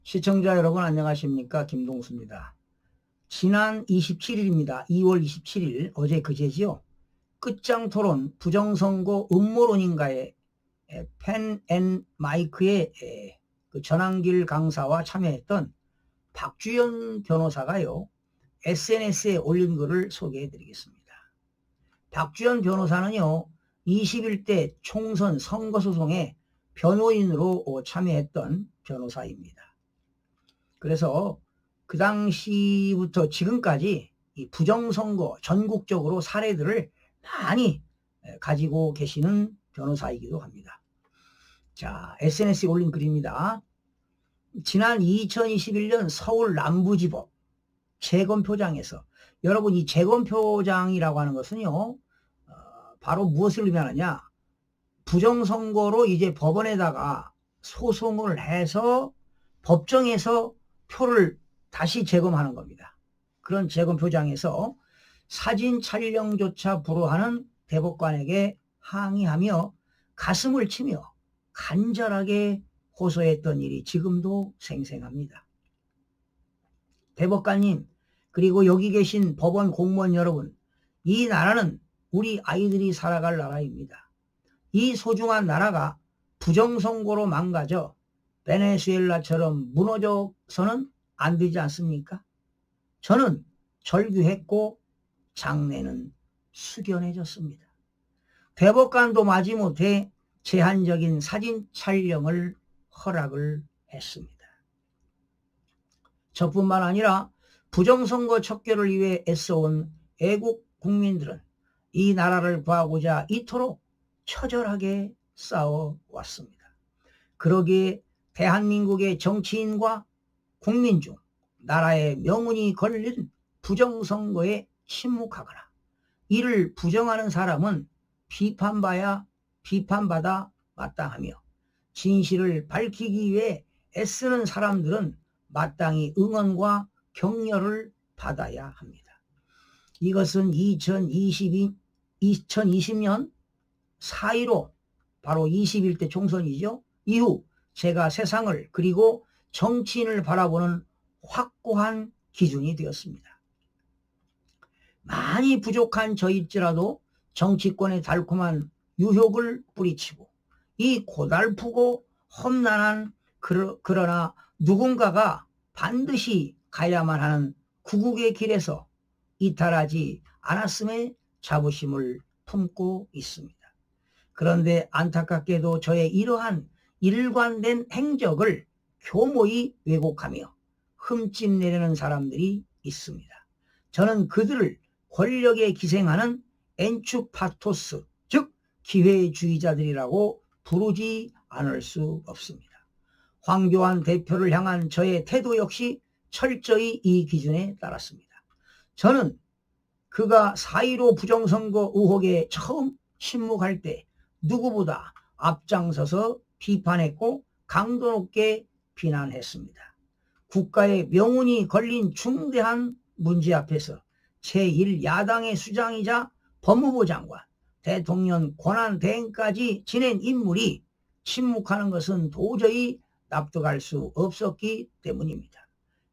시청자 여러분 안녕하십니까? 김동수입니다. 지난 27일입니다. 2월 27일 어제 그제지요. 끝장 토론 부정선거 음모론인가의 펜 앤 마이크의 그 전한길 강사와 참여했던 박주연 변호사가요. SNS에 올린 글을 소개해 드리겠습니다. 박주연 변호사는요. 21대 총선 선거소송에 변호인으로 참여했던 변호사입니다. 그래서 그 당시부터 지금까지 이 부정선거 전국적으로 사례들을 많이 가지고 계시는 변호사이기도 합니다. 자, SNS에 올린 글입니다. 지난 2021년 서울 남부지법 재검표장에서, 여러분 이 재검표장이라고 하는 것은요, 바로 무엇을 의미하느냐, 부정선거로 이제 법원에다가 소송을 해서 법정에서 표를 다시 재검하는 겁니다. 그런 재검표장에서 사진 촬영조차 불허하는 대법관에게 항의하며 가슴을 치며 간절하게 호소했던 일이 지금도 생생합니다. 대법관님, 그리고 여기 계신 법원 공무원 여러분, 이 나라는 우리 아이들이 살아갈 나라입니다. 이 소중한 나라가 부정선거로 망가져 베네수엘라처럼 무너져서는 안 되지 않습니까? 저는 절규했고 장례는 숙연해졌습니다. 대법관도 마지못해 제한적인 사진 촬영을 허락을 했습니다. 저뿐만 아니라 부정선거 척결을 위해 애써온 애국 국민들은 이 나라를 구하고자 이토록 처절하게 싸워왔습니다. 그러기에 대한민국의 정치인과 국민 중 나라의 명운이 걸린 부정선거에 침묵하거나 이를 부정하는 사람은 비판받아 마땅하며 진실을 밝히기 위해 애쓰는 사람들은 마땅히 응원과 격려를 받아야 합니다. 이것은 2020년 4.15 바로 21대 총선이죠. 이후 제가 세상을 그리고 정치인을 바라보는 확고한 기준이 되었습니다. 많이 부족한 저일지라도 정치권의 달콤한 유혹을 뿌리치고 이 고달프고 험난한 그러나 누군가가 반드시 가야만 하는 구국의 길에서 이탈하지 않았음에 자부심을 품고 있습니다. 그런데 안타깝게도 저의 이러한 일관된 행적을 교모히 왜곡하며 흠집내려는 사람들이 있습니다. 저는 그들을 권력에 기생하는 엔추파토스, 즉 기회주의자들이라고 부르지 않을 수 없습니다. 황교안 대표를 향한 저의 태도 역시 철저히 이 기준에 따랐습니다. 저는 그가 4.15 부정선거 의혹에 처음 침묵할 때 누구보다 앞장서서 비판했고 강도 높게 비난했습니다. 국가의 명운이 걸린 중대한 문제 앞에서 제1야당의 수장이자 법무부 장관, 대통령 권한대행까지 지낸 인물이 침묵하는 것은 도저히 납득할 수 없었기 때문입니다.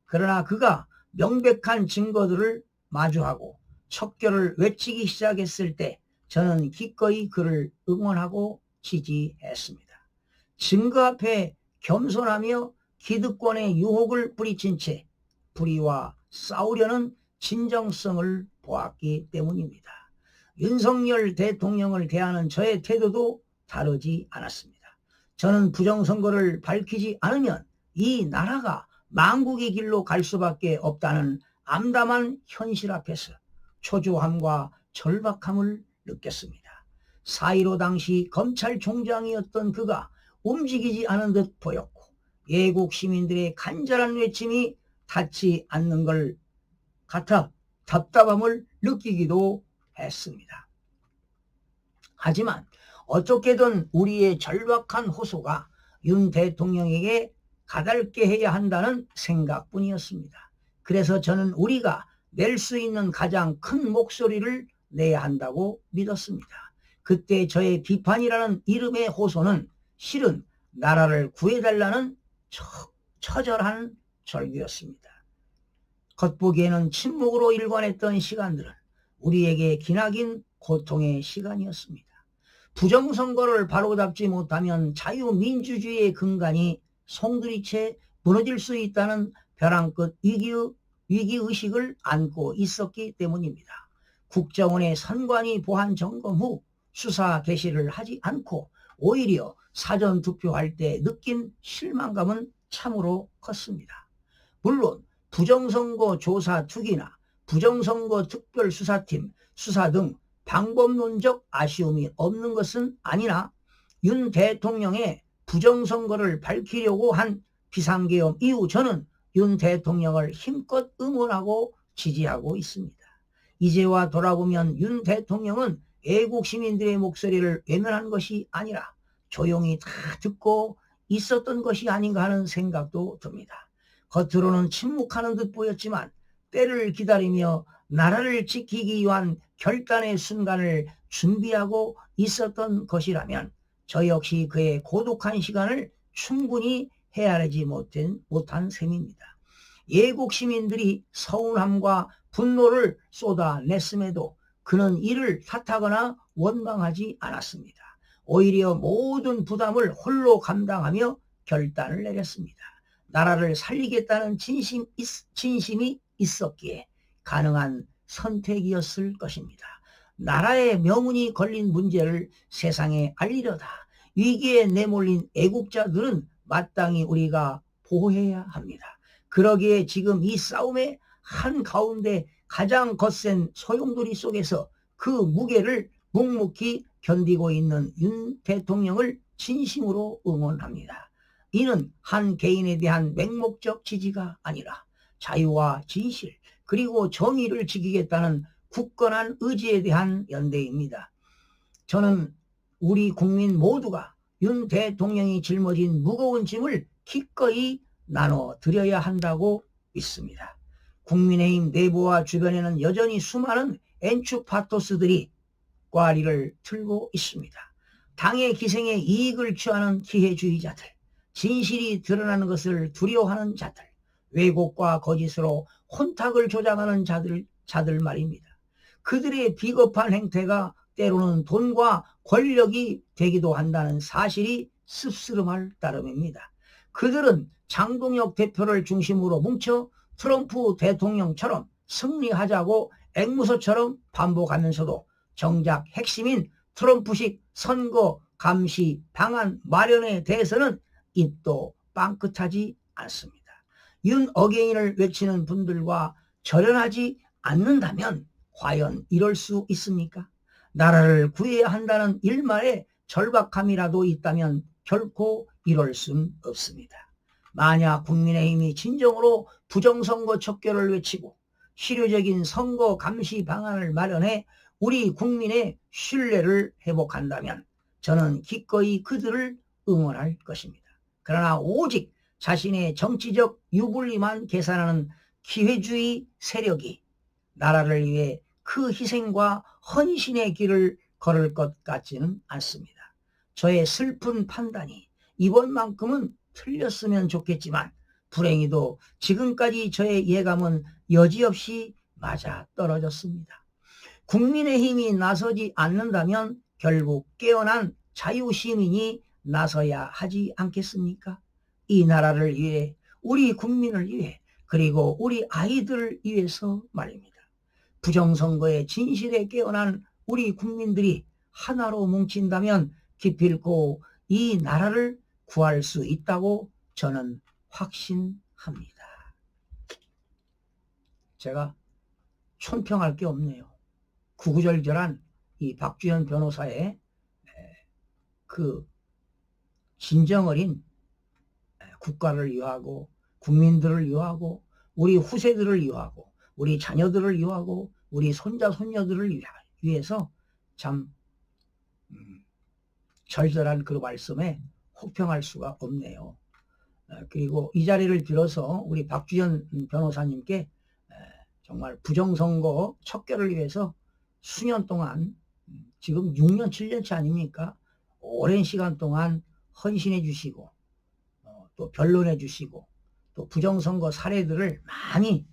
그러나 그가 명백한 증거들을 마주하고 척결을 외치기 시작했을 때 저는 기꺼이 그를 응원하고 지지했습니다. 증거 앞에 겸손하며 기득권의 유혹을 뿌리친 채 불의와 싸우려는 진정성을 보았기 때문입니다. 윤석열 대통령을 대하는 저의 태도도 다르지 않았습니다. 저는 부정선거를 밝히지 않으면 이 나라가 망국의 길로 갈 수밖에 없다는 암담한 현실 앞에서 초조함과 절박함을 느꼈습니다. 4.15 당시 검찰총장이었던 그가 움직이지 않은 듯 보였고 예국 시민들의 간절한 외침이 닿지 않는 걸 같아 답답함을 느끼기도 했습니다. 하지만 어떻게든 우리의 절박한 호소가 윤 대통령에게 가닿게 해야 한다는 생각뿐이었습니다. 그래서 저는 우리가 낼 수 있는 가장 큰 목소리를 내야 한다고 믿었습니다. 그때 저의 비판이라는 이름의 호소는 실은 나라를 구해달라는 처절한 절규였습니다. 겉보기에는 침묵으로 일관했던 시간들은 우리에게 기나긴 고통의 시간이었습니다. 부정선거를 바로잡지 못하면 자유민주주의의 근간이 송두리째 무너질 수 있다는 벼랑 끝 위기의식을 안고 있었기 때문입니다. 국정원의 선관위 보안 점검 후 수사 개시를 하지 않고 오히려 사전투표할 때 느낀 실망감은 참으로 컸습니다. 물론 부정선거 조사 특위나 부정선거 특별수사팀 수사 등 방법론적 아쉬움이 없는 것은 아니나 윤 대통령의 부정선거를 밝히려고 한 비상계엄 이후 저는 윤 대통령을 힘껏 응원하고 지지하고 있습니다. 이제와 돌아보면 윤 대통령은 애국 시민들의 목소리를 외면한 것이 아니라 조용히 다 듣고 있었던 것이 아닌가 하는 생각도 듭니다. 겉으로는 침묵하는 듯 보였지만 때를 기다리며 나라를 지키기 위한 결단의 순간을 준비하고 있었던 것이라면 저 역시 그의 고독한 시간을 충분히 헤아리지 못한 셈입니다. 예국 시민들이 서운함과 분노를 쏟아냈음에도 그는 이를 탓하거나 원망하지 않았습니다. 오히려 모든 부담을 홀로 감당하며 결단을 내렸습니다. 나라를 살리겠다는 진심이 있었기에 가능한 선택이었을 것입니다. 나라의 명운이 걸린 문제를 세상에 알리려다 위기에 내몰린 애국자들은 마땅히 우리가 보호해야 합니다. 그러기에 지금 이 싸움의 한가운데 가장 거센 소용돌이 속에서 그 무게를 묵묵히 견디고 있는 윤 대통령을 진심으로 응원합니다. 이는 한 개인에 대한 맹목적 지지가 아니라 자유와 진실 그리고 정의를 지키겠다는 굳건한 의지에 대한 연대입니다. 저는 우리 국민 모두가 윤 대통령이 짊어진 무거운 짐을 기꺼이 나눠드려야 한다고 믿습니다. 국민의힘 내부와 주변에는 여전히 수많은 엔추파토스들이 꽈리를 틀고 있습니다. 당의 기생에 이익을 취하는 기회주의자들, 진실이 드러나는 것을 두려워하는 자들, 왜곡과 거짓으로 혼탁을 조장하는 자들 말입니다. 그들의 비겁한 행태가 때로는 돈과 권력이 되기도 한다는 사실이 씁쓸할 따름입니다. 그들은 장동혁 대표를 중심으로 뭉쳐 트럼프 대통령처럼 승리하자고 앵무새처럼 반복하면서도 정작 핵심인 트럼프식 선거 감시 방안 마련에 대해서는 입도 빵긋하지 않습니다. 윤 어게인을 외치는 분들과 절연하지 않는다면 과연 이럴 수 있습니까? 나라를 구해야 한다는 일말의 절박함이라도 있다면 결코 이럴 순 없습니다. 만약 국민의힘이 진정으로 부정선거 척결을 외치고 실효적인 선거 감시 방안을 마련해 우리 국민의 신뢰를 회복한다면 저는 기꺼이 그들을 응원할 것입니다. 그러나 오직 자신의 정치적 유불리만 계산하는 기회주의 세력이 나라를 위해 그 희생과 헌신의 길을 걸을 것 같지는 않습니다. 저의 슬픈 판단이 이번만큼은 틀렸으면 좋겠지만 불행히도 지금까지 저의 예감은 여지없이 맞아 떨어졌습니다. 국민의힘이 나서지 않는다면 결국 깨어난 자유시민이 나서야 하지 않겠습니까? 이 나라를 위해, 우리 국민을 위해, 그리고 우리 아이들을 위해서 말입니다. 부정선거의 진실에 깨어난 우리 국민들이 하나로 뭉친다면 기필코 이 나라를 구할 수 있다고 저는 확신합니다. 제가 촌평할 게 없네요. 구구절절한 이 박주현 변호사의 그 진정어린 국가를 위하고 국민들을 위하고 우리 후세들을 위하고 우리 자녀들을 위하고 우리 손자 손녀들을 위해서 참 절절한 그 말씀에 혹평할 수가 없네요. 그리고 이 자리를 빌어서 우리 박주현 변호사님께 정말 부정선거 척결을 위해서 수년 동안 지금 6년 7년치 아닙니까? 오랜 시간 동안 헌신해 주시고 또 변론해 주시고 또 부정선거 사례들을 많이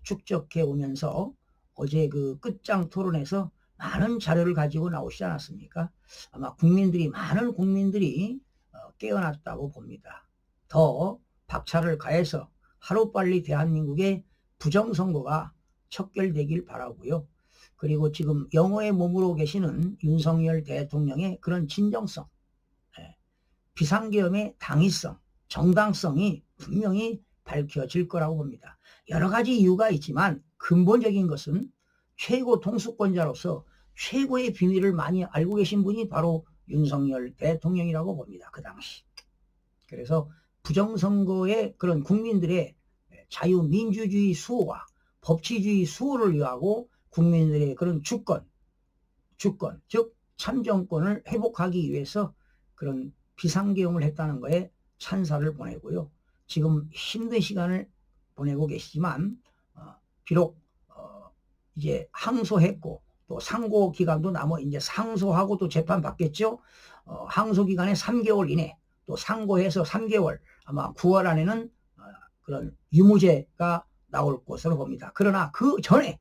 축적해 오면서 어제 그 끝장 토론에서 많은 자료를 가지고 나오시지 않았습니까? 아마 많은 국민들이 깨어났다고 봅니다. 더 박차를 가해서 하루빨리 대한민국의 부정선거가 척결되길 바라고요. 그리고 지금 영어에 머무르고 계시는 윤석열 대통령의 그런 진정성, 비상계엄의 당위성, 정당성이 분명히 밝혀질 거라고 봅니다. 여러 가지 이유가 있지만 근본적인 것은 최고 통수권자로서 최고의 비밀을 많이 알고 계신 분이 바로 윤석열 대통령이라고 봅니다. 그 당시. 그래서 부정선거의 그런 국민들의 자유민주주의 수호와 법치주의 수호를 위하고 국민들의 그런 주권, 즉 참정권을 회복하기 위해서 그런 비상계엄을 했다는 거에 찬사를 보내고요. 지금 힘든 시간을 보내고 계시지만 비록 이제 항소했고 또 상고 기간도 남아 이제 상소하고 또 재판 받겠죠. 항소 기간에 3개월 이내 또 상고해서 3개월 아마 9월 안에는 그런 유무죄가 나올 것으로 봅니다. 그러나 그 전에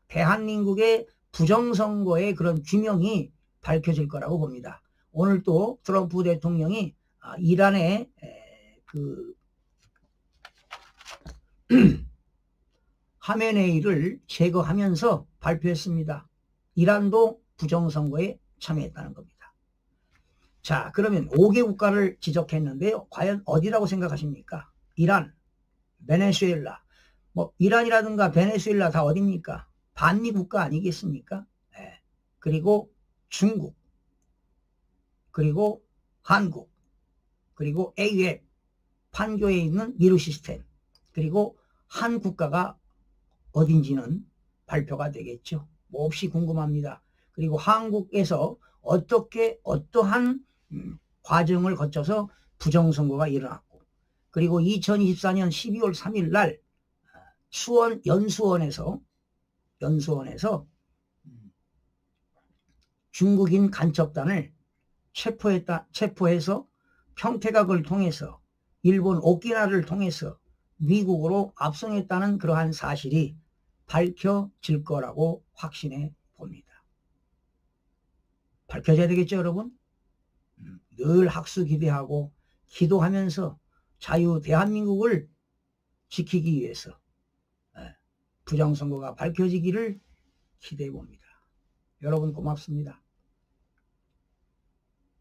대한민국의 부정선거의 그런 규명이 밝혀질 거라고 봅니다. 오늘 또 트럼프 대통령이 이란의 그 하메네이를 제거하면서 발표했습니다. 이란도 부정선거에 참여했다는 겁니다. 자, 그러면 5개 국가를 지적했는데요. 과연 어디라고 생각하십니까? 이란, 베네수엘라. 이란이라든가 베네수엘라 다 어디입니까? 반미 국가 아니겠습니까? 네. 그리고 중국, 그리고 한국, 그리고 AF, 판교에 있는 미르 시스템, 그리고 한 국가가 어딘지는 발표가 되겠죠. 몹시 궁금합니다. 그리고 한국에서 어떠한 과정을 거쳐서 부정선거가 일어났고, 그리고 2024년 12월 3일 날 수원 연수원에서 중국인 간첩단을 체포해서 평택각을 통해서 일본 오키나와를 통해서 미국으로 압송했다는 그러한 사실이 밝혀질 거라고 확신해 봅니다. 밝혀져야 되겠죠, 여러분? 늘 학수 기대하고 기도하면서 자유 대한민국을 지키기 위해서 부정선거가 밝혀지기를 기대해 봅니다. 여러분 고맙습니다.